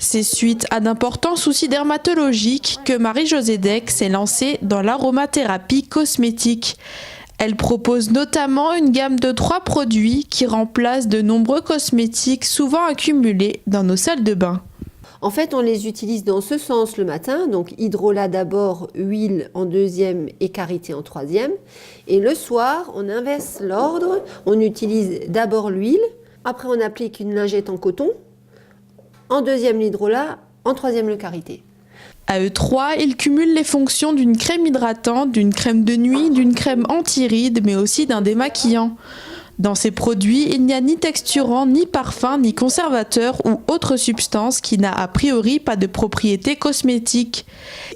C'est suite à d'importants soucis dermatologiques que Marie-Josée Deck s'est lancée dans l'aromathérapie cosmétique. Elle propose notamment une gamme de 3 produits qui remplacent de nombreux cosmétiques souvent accumulés dans nos salles de bain. En fait, on les utilise dans ce sens le matin, donc hydrolat d'abord, huile en deuxième et karité en troisième. Et le soir, on inverse l'ordre, on utilise d'abord l'huile, après on applique une lingette en coton, en deuxième l'hydrolat, en troisième le karité. À eux trois, ils cumulent les fonctions d'une crème hydratante, d'une crème de nuit, d'une crème anti-rides, mais aussi d'un démaquillant. Dans ces produits, il n'y a ni texturant, ni parfum, ni conservateur ou autre substance qui n'a a priori pas de propriétés cosmétiques.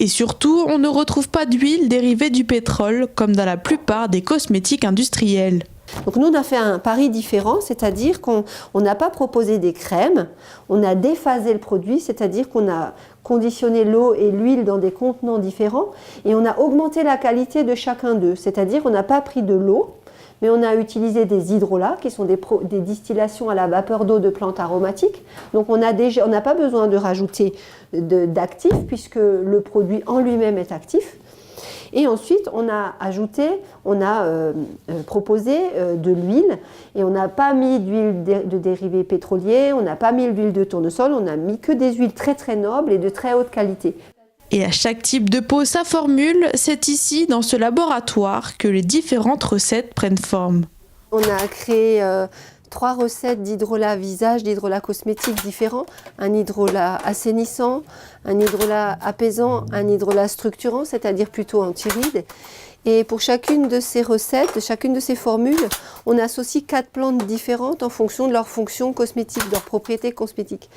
Et surtout, on ne retrouve pas d'huile dérivée du pétrole, comme dans la plupart des cosmétiques industriels. Donc nous, on a fait un pari différent, c'est-à-dire qu'on n'a pas proposé des crèmes, on a déphasé le produit, c'est-à-dire qu'on a conditionné l'eau et l'huile dans des contenants différents et on a augmenté la qualité de chacun d'eux, c'est-à-dire qu'on n'a pas pris de l'eau, mais on a utilisé des hydrolats qui sont des distillations à la vapeur d'eau de plantes aromatiques. Donc on n'a pas besoin de rajouter d'actifs puisque le produit en lui-même est actif. Et ensuite, on a proposé de l'huile et on n'a pas mis d'huile de dérivés pétroliers, on n'a pas mis l'huile de tournesol, on n'a mis que des huiles très très nobles et de très haute qualité. Et à chaque type de peau sa formule, c'est ici, dans ce laboratoire, que les différentes recettes prennent forme. On a créé 3 recettes d'hydrolat visage, d'hydrolat cosmétique différents. Un hydrolat assainissant, un hydrolat apaisant, un hydrolat structurant, c'est-à-dire plutôt anti-rides. Et pour chacune de ces recettes, chacune de ces formules, on associe 4 plantes différentes en fonction de leur fonction cosmétique, de leurs propriétés cosmétiques.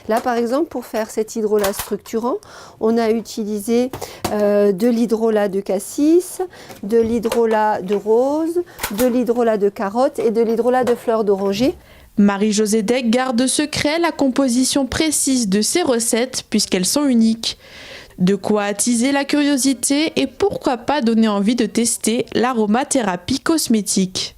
Là, par exemple, pour faire cet hydrolat structurant, on a utilisé de l'hydrolat de cassis, de l'hydrolat de rose, de l'hydrolat de carotte et de l'hydrolat de fleurs d'oranger. Marie-Josée Deck garde secret la composition précise de ces recettes puisqu'elles sont uniques. De quoi attiser la curiosité et pourquoi pas donner envie de tester l'aromathérapie cosmétique.